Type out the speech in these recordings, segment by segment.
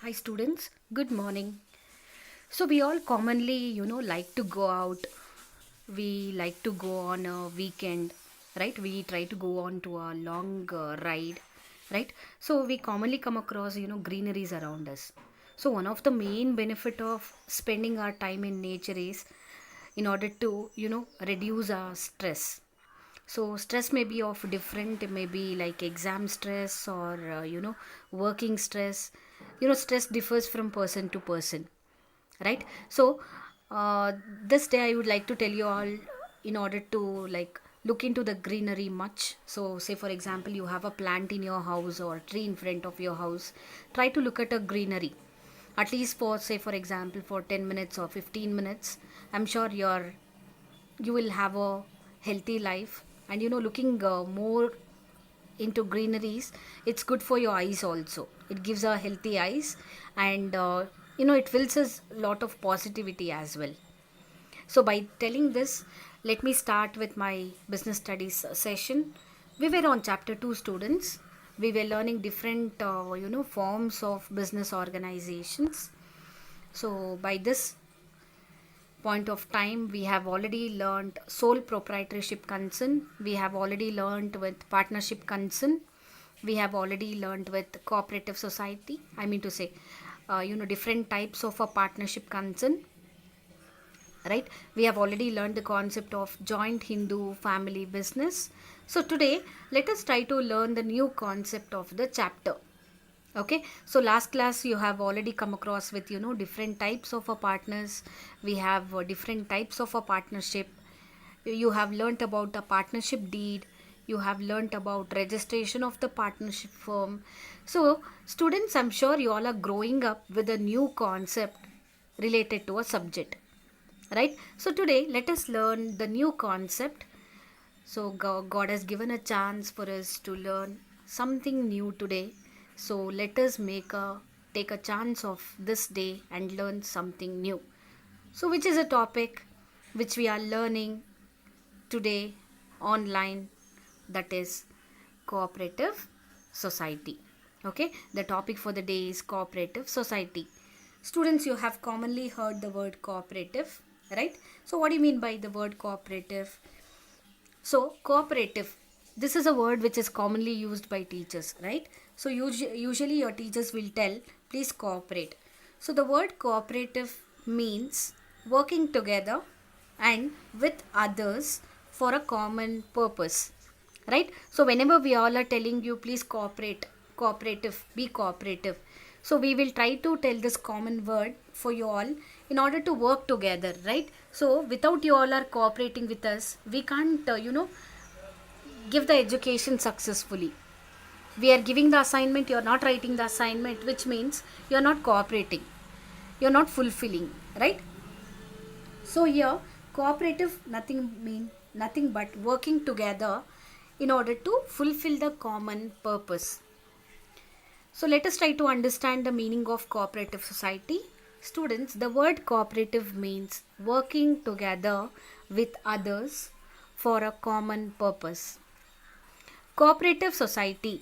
Hi students, good morning. So we all commonly, like to go out. We like to go on a weekend, right? We try to go on to a long ride, right? So we commonly come across, greeneries around us. So one of the main benefit of spending our time in nature is in order to, reduce our stress. So stress may be of different, it may be like exam stress or working stress. Stress differs from person to person, right? So this day I would like to tell you all in order to like look into the greenery much. So say for example you have a plant in your house or a tree in front of your house, try to look at a greenery at least for say for example for 10 minutes or 15 minutes. I'm sure you will have a healthy life. And looking more into greeneries, it's good for your eyes also. It gives a healthy eyes. And it fills us a lot of positivity as well. So by telling this, let me start with my business studies session. We were on chapter 2 students. We were learning different forms of business organizations. So by this point of time, we have already learned sole proprietorship concern, we have already learned with partnership concern, we have already learned with cooperative society. I mean to say, different types of a partnership concern, right? We have already learned the concept of joint Hindu family business. So today let us try to learn the new concept of the chapter. Okay, so last class you have already come across with different types of a partners. We have different types of a partnership. You have learnt about a partnership deed. You have learnt about registration of the partnership firm. So students, I'm sure you all are growing up with a new concept related to a subject, right? So today let us learn the new concept. So God has given a chance for us to learn something new today. So let us take a chance of this day and learn something new. So which is a topic which we are learning today online, that is cooperative society. Okay, the topic for the day is cooperative society. Students, you have commonly heard the word cooperative, right? So what do you mean by the word cooperative? So, cooperative, this is a word which is commonly used by teachers, right? So, usually your teachers will tell, please cooperate. So, the word cooperative means working together and with others for a common purpose, right? So, whenever we all are telling you, please cooperate, cooperative, be cooperative. So, we will try to tell this common word for you all in order to work together, right? So without you all are cooperating with us, we can't give the education successfully. We are giving the assignment, you're not writing the assignment, which means you're not cooperating, you're not fulfilling, right? So here cooperative nothing mean nothing but working together in order to fulfill the common purpose. So let us try to understand the meaning of cooperative society. Students, the word cooperative means working together with others for a common purpose. Cooperative society.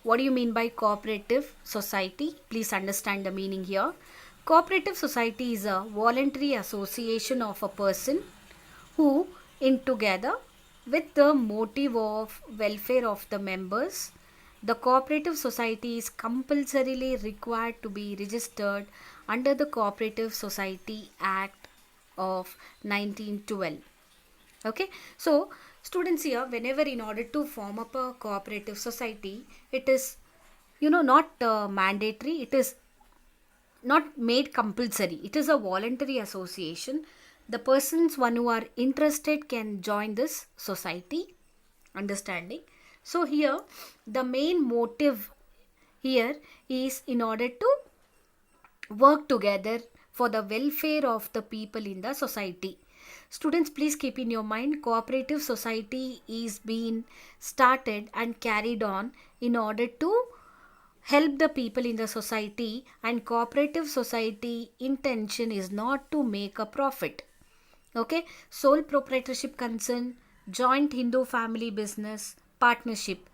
What do you mean by cooperative society? Please understand the meaning here. Cooperative society is a voluntary association of a person who in together with the motive of welfare of the members. The cooperative society is compulsorily required to be registered under the Cooperative Society Act of 1912. Okay, so students, here whenever in order to form up a cooperative society, it is not mandatory, it is not made compulsory, it is a voluntary association. The persons one who are interested can join this society, understanding. So here the main motive here is in order to work together for the welfare of the people in the society. Students, please keep in your mind, cooperative society is being started and carried on in order to help the people in the society, and cooperative society intention is not to make a profit. Okay, sole proprietorship concern, joint Hindu family business, partnership,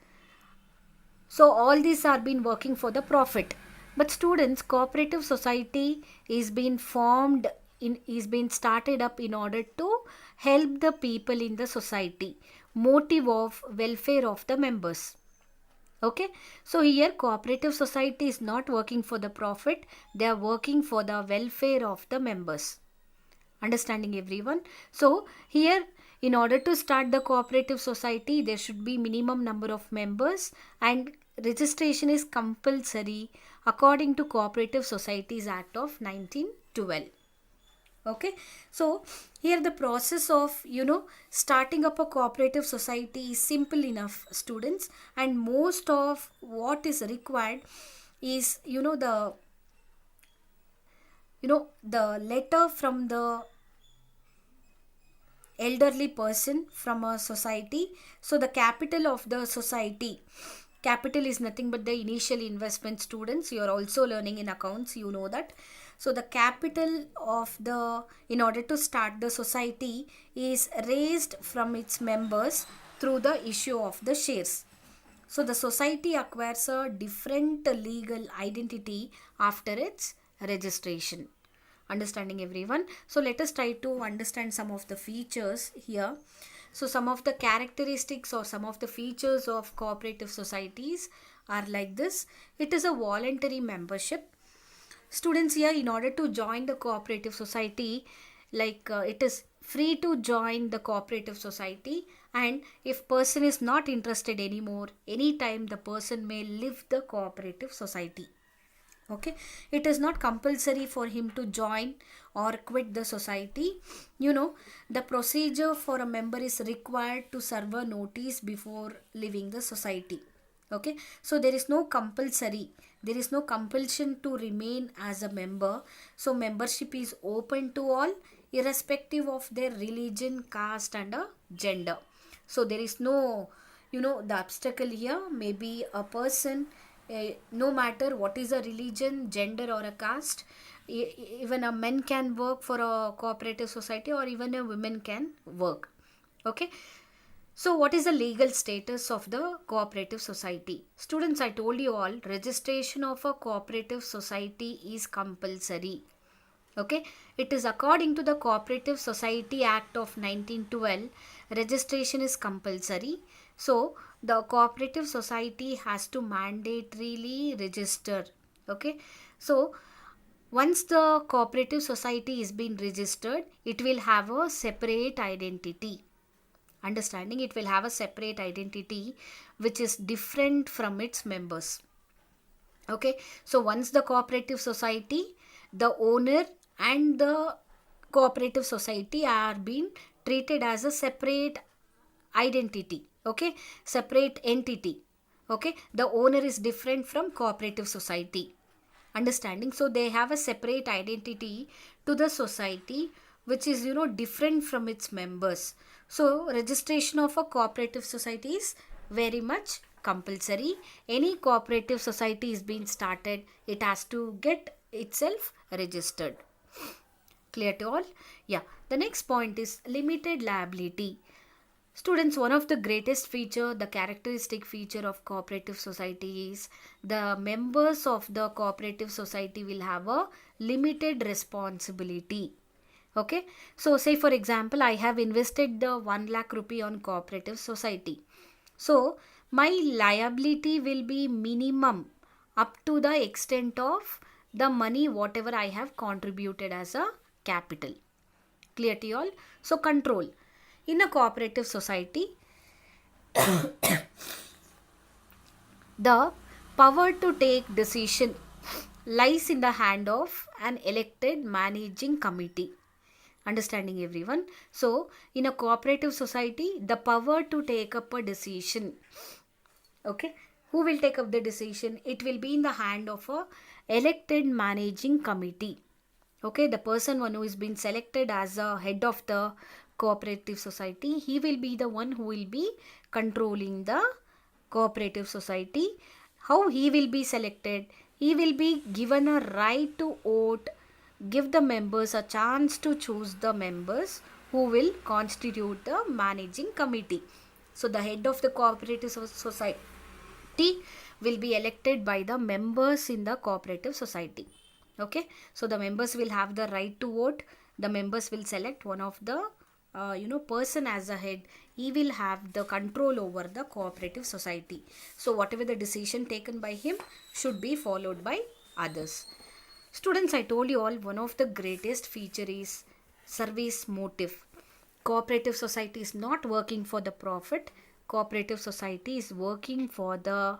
so all these are been working for the profit. But students, cooperative society is being formed is being started up in order to help the people in the society. Motive of welfare of the members. Okay, so here cooperative society is not working for the profit, they are working for the welfare of the members. Understanding everyone? So here, in order to start the cooperative society, there should be minimum number of members, and registration is compulsory according to Cooperative Societies Act of 1912. Okay, so here the process of starting up a cooperative society is simple enough, students, and most of what is required is the letter from the elderly person from a society. So the capital of the society, capital is nothing but the initial investment. Students, you are also learning in accounts, you know that. So the capital of the, in order to start the society, is raised from its members through the issue of the shares. So the society acquires a different legal identity after its registration. Understanding everyone? So let us try to understand some of the features here. So some of the characteristics or some of the features of cooperative societies are like this. It is a voluntary membership. Students, here, in order to join the cooperative society, it is free to join the cooperative society, and if person is not interested anymore, anytime the person may leave the cooperative society. Okay, it is not compulsory for him to join or quit the society. The procedure for a member is required to serve a notice before leaving the society. Okay, so there is no compulsion to remain as a member. So membership is open to all, irrespective of their religion, caste, and gender. So there is no the obstacle here may be a person, no matter what is a religion, gender, or a caste. Even a man can work for a cooperative society, or even a woman can work. Okay, so what is the legal status of the cooperative society? Students, I told you all, registration of a cooperative society is compulsory. Okay, it is according to the Cooperative Society Act of 1912, registration is compulsory. So the cooperative society has to mandatorily register. Okay, so once the cooperative society is being registered, it will have a separate identity. Understanding? It will have a separate identity which is different from its members. Okay, so once the cooperative society, the owner and the cooperative society are being treated as a separate identity. Okay, separate entity. Okay, the owner is different from cooperative society. Understanding? So they have a separate identity to the society, which is different from its members. So registration of a cooperative society is very much compulsory. Any cooperative society is being started, it has to get itself registered. Clear to all? Yeah, the next point is limited liability. Students, one of the greatest feature, the characteristic feature of cooperative society is the members of the cooperative society will have a limited responsibility. Okay, so say for example, I have invested the 1 lakh rupee on cooperative society. So my liability will be minimum up to the extent of the money whatever I have contributed as a capital. Clear to you all? So control. In a cooperative society, the power to take decision lies in the hand of an elected managing committee. Understanding everyone? So in a cooperative society, the power to take up a decision, okay, who will take up the decision? It will be in the hand of a elected managing committee. Okay, the person one who is been selected as a head of the cooperative society, he will be the one who will be controlling the cooperative society. How he will be selected? He will be given a right to vote, give the members a chance to choose the members who will constitute the managing committee. So the head of the cooperative society will be elected by the members in the cooperative society. Okay, so the members will have the right to vote. The members will select one of the person as a head. He will have the control over the cooperative society. So whatever the decision taken by him should be followed by others. Students, I told you all, one of the greatest feature is service motive. Cooperative society is not working for the profit. Cooperative society is working for the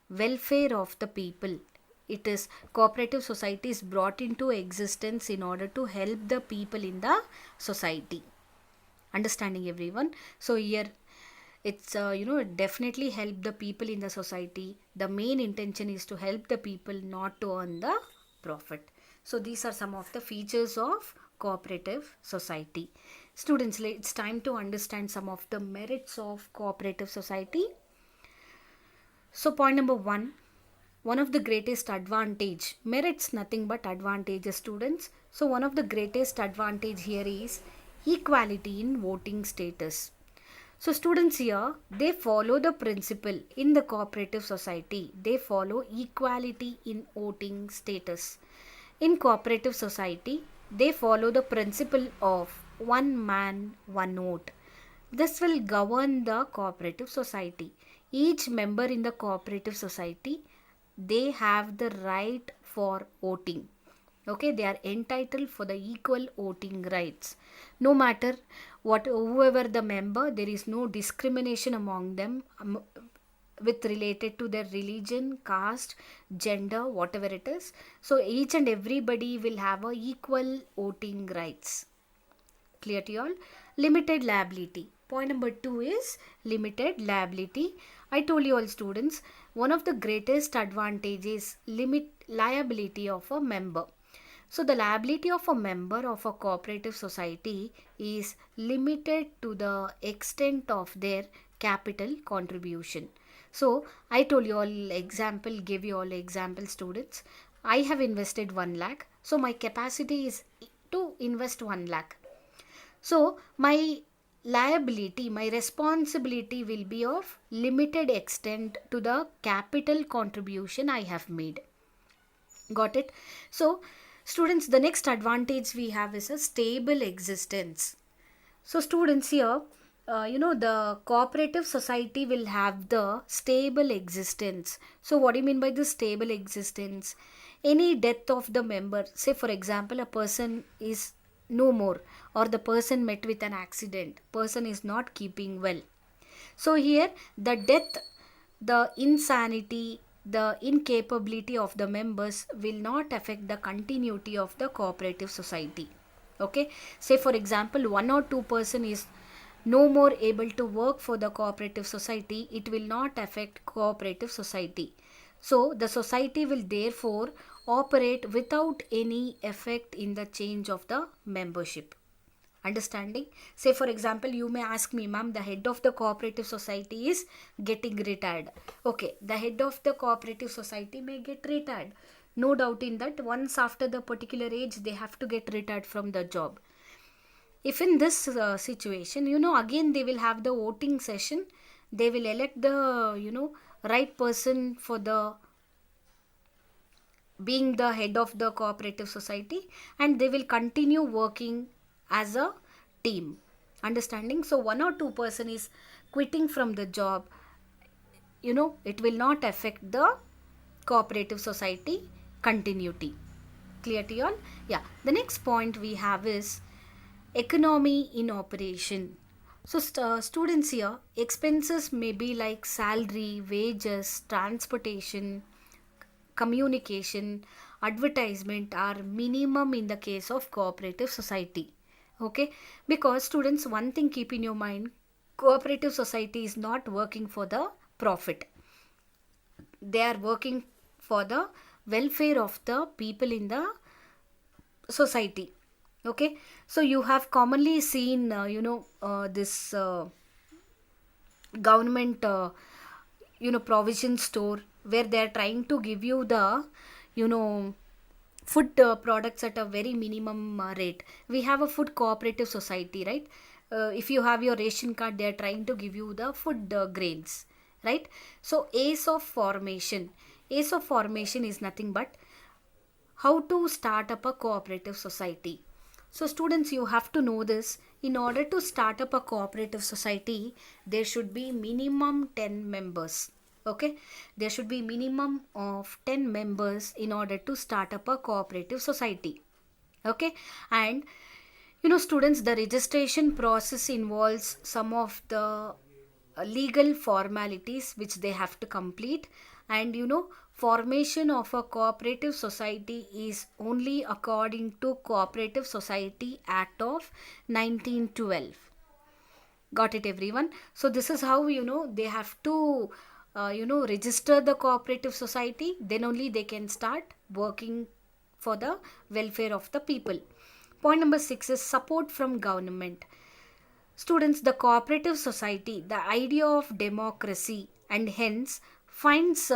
welfare of the people. It is cooperative society is brought into existence in order to help the people in the society. Understanding everyone? So here it's definitely help the people in the society. The main intention is to help the people, not to earn the profit. So these are some of the features of cooperative society. Students, it's time to understand some of the merits of cooperative society. So point number one of the greatest advantage, merits nothing but advantages, students. So one of the greatest advantage here is equality in voting status. So students, here they follow the principle in the cooperative society. They follow equality in voting status. In cooperative society, they follow the principle of one man, one vote. This will govern the cooperative society. Each member in the cooperative society, they have the right for voting. Okay, they are entitled for the equal voting rights. No matter whoever the member, there is no discrimination among them with related to their religion, caste, gender, whatever it is. So each and everybody will have a equal voting rights. Clear to you all? Limited liability. Point number 2 is limited liability. I told you all, students, one of the greatest advantages limit liability of a member. So the liability of a member of a cooperative society is limited to the extent of their capital contribution. So I told you all example, give you all example, students. I have invested 1 lakh. So my capacity is to invest 1 lakh. So my liability, my responsibility will be of limited extent to the capital contribution I have made. Got it? So students, the next advantage we have is a stable existence. So students, here the cooperative society will have the stable existence. So what do you mean by the stable existence? Any death of the member, say for example a person is no more, or the person met with an accident, person is not keeping well. So here the death, the insanity, the incapability of the members will not affect the continuity of the cooperative society. Okay, say for example 1 or 2 person is no more able to work for the cooperative society, it will not affect cooperative society. So the society will therefore operate without any effect in the change of the membership. Understanding? Say for example, you may ask me, ma'am, the head of the cooperative society is getting retired. Okay, the head of the cooperative society may get retired. No doubt in that, once after the particular age, they have to get retired from the job. If in this situation, again they will have the voting session. They will elect the, right person for the being the head of the cooperative society, and they will continue working as a team. Understanding? So 1 or 2 person is quitting from the job, it will not affect the cooperative society continuity. Clear to you all? Yeah. The next point we have is economy in operation. So students, here expenses may be like salary, wages, transportation, communication, advertisement are minimum in the case of cooperative society. Okay, because students, one thing keep in your mind, cooperative society is not working for the profit. They are working for the welfare of the people in the society. Okay, so you have commonly seen this government provision store, where they are trying to give you the food products at a very minimum rate. We have a food cooperative society, right? If you have your ration card, they are trying to give you the food grains, right? So ace of formation is nothing but how to start up a cooperative society. So students, you have to know this. In order to start up a cooperative society, there should be minimum 10 members. Okay, there should be minimum of 10 members in order to start up a cooperative society. Okay, and students, the registration process involves some of the legal formalities which they have to complete. And formation of a cooperative society is only according to Cooperative Society Act of 1912. Got it, everyone? So this is how they have to register the cooperative society, then only they can start working for the welfare of the people. Point number 6 is support from government. Students, the cooperative society, the idea of democracy, and hence finds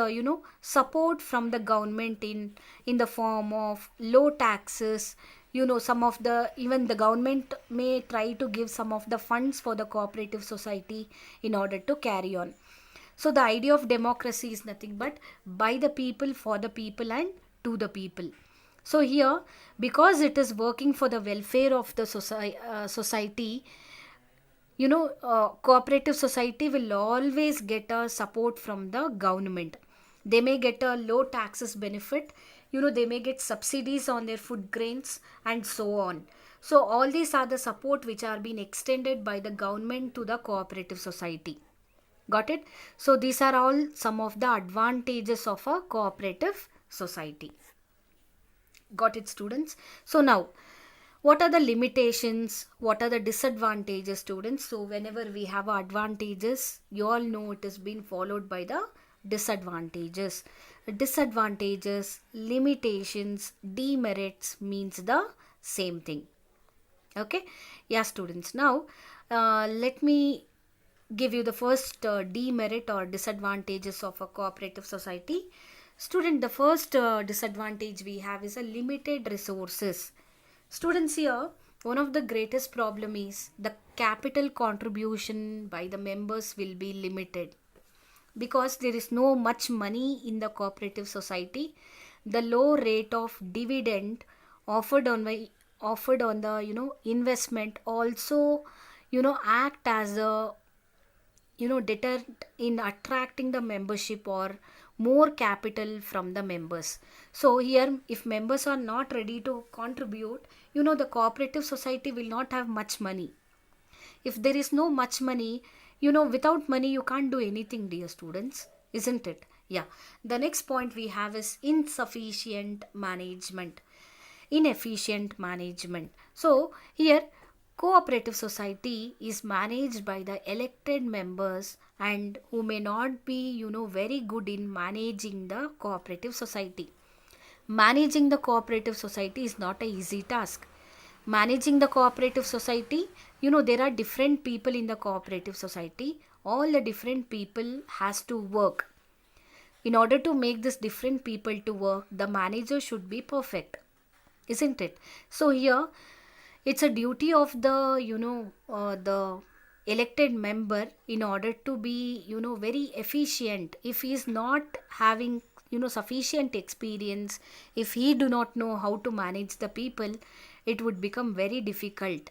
support from the government in the form of low taxes. Some of the, even the government may try to give some of the funds for the cooperative society in order to carry on. So the idea of democracy is nothing but by the people, for the people, and to the people. So here, because it is working for the welfare of the society, cooperative society will always get a support from the government. They may get a low taxes benefit, they may get subsidies on their food grains, and so on. So all these are the support which are being extended by the government to the cooperative society. Got it? So these are all some of the advantages of a cooperative society. Got it, students? So now, what are the limitations, what are the disadvantages, students? So whenever we have advantages, you all know it is being followed by the disadvantages. Disadvantages, limitations, demerits means the same thing. Okay, yeah, students. Now let me give you the first demerit or disadvantages of a cooperative society. Student, the first disadvantage we have is a limited resources. Students, here one of the greatest problem is the capital contribution by the members will be limited, because there is no much money in the cooperative society. The low rate of dividend offered on the investment also act as a deterrent in attracting the membership or more capital from the members. So here, if members are not ready to contribute, the cooperative society will not have much money. If there is no much money, without money you can't do anything, dear students, isn't it? Yeah. The next point we have is inefficient management. So here, cooperative society is managed by the elected members, and who may not be very good in managing the cooperative society. Managing the cooperative society is not an easy task. Managing the cooperative society, there are different people in the cooperative society. All the different people has to work. In order to make this different people to work, the manager should be perfect, isn't it? So here, it's a duty of the elected member, in order to be very efficient. If he is not having sufficient experience, if he do not know how to manage the people, it would become very difficult,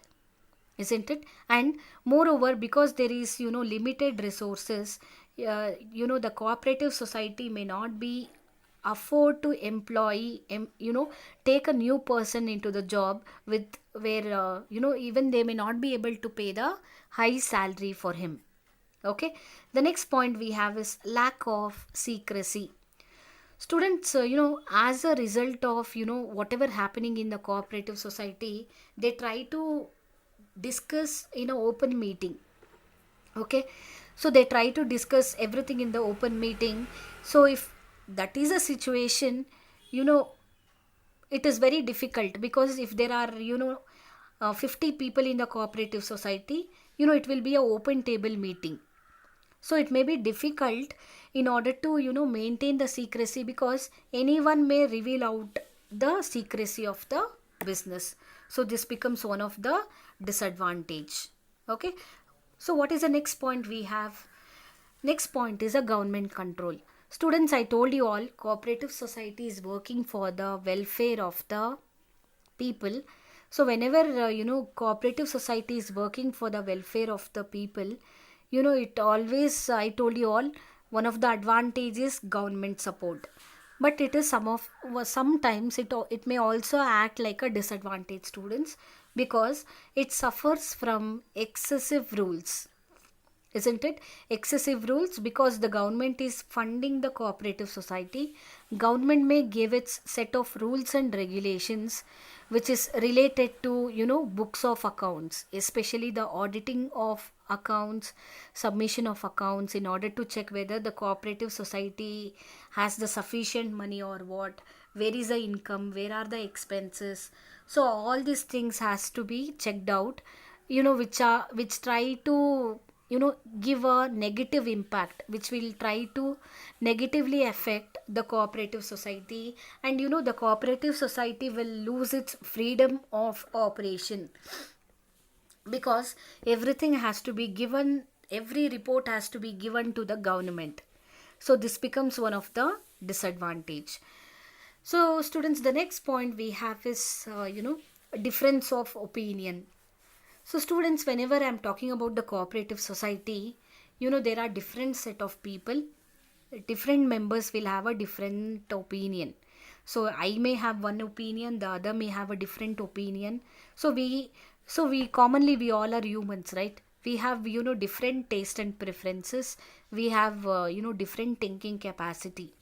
isn't it? And moreover, because there is limited resources, the cooperative society may not be afford to employ take a new person into the job, with where even they may not be able to pay the high salary for him. Okay, the next point we have is lack of secrecy. Students, as a result of whatever happening in the cooperative society, they try to discuss in an open meeting. Okay, so they try to discuss everything in the open meeting. So if that is a situation, you know it is very difficult, because if there are 50 people in the cooperative society, it will be a open table meeting. So it may be difficult in order to maintain the secrecy, because anyone may reveal out the secrecy of the business. So this becomes one of the disadvantage. Okay, so what is the next point we have? Next point is a government control. Students, I told you all, cooperative society is working for the welfare of the people. So whenever cooperative society is working for the welfare of the people, it always, I told you all, one of the advantages government support, but it is sometimes it may also act like a disadvantage, students, because it suffers from excessive rules, isn't it? Excessive rules, because the government is funding the cooperative society. Government may give its set of rules and regulations which is related to books of accounts, especially the auditing of accounts, submission of accounts, in order to check whether the cooperative society has the sufficient money or what, where is the income, where are the expenses. So all these things has to be checked out, which try to give a negative impact, which will try to negatively affect the cooperative society. And the cooperative society will lose its freedom of operation, because everything has to be given, every report has to be given to the government. So this becomes one of the disadvantage. So students, the next point we have is difference of opinion. So students, whenever I'm talking about the cooperative society, there are different set of people, different members will have a different opinion. So I may have one opinion, the other may have a different opinion. So we commonly, we all are humans, right? We have different taste and preferences. We have different thinking capacity,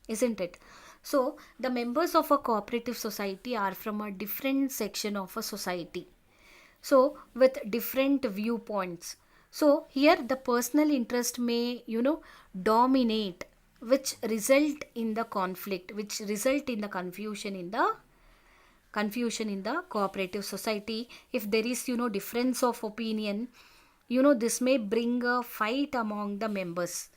isn't it? So the members of a cooperative society are from a different section of a society, so with different viewpoints. So here the personal interest may dominate, which result in the conflict, which result in the confusion in the cooperative society. If there is difference of opinion, this may bring a fight among the members.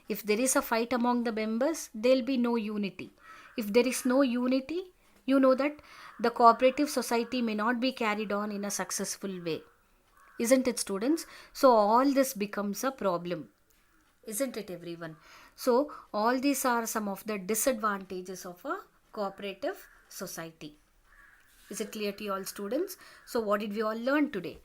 If there is a fight among the members, there'll be no unity. If there is no unity, that the cooperative society may not be carried on in a successful way, isn't it, students? So all this becomes a problem, isn't it, everyone? So all these are some of the disadvantages of a cooperative society. Is it clear to you all, students? So what did we all learn today?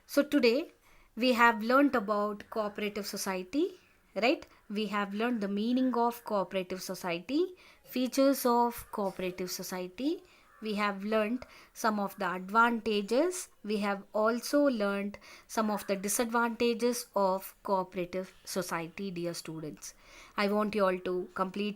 So today we have learnt about cooperative society, right? We have learned the meaning of cooperative society, features of cooperative society. We have learnt some of the advantages. We have also learnt some of the disadvantages of cooperative society, dear students. I want you all to complete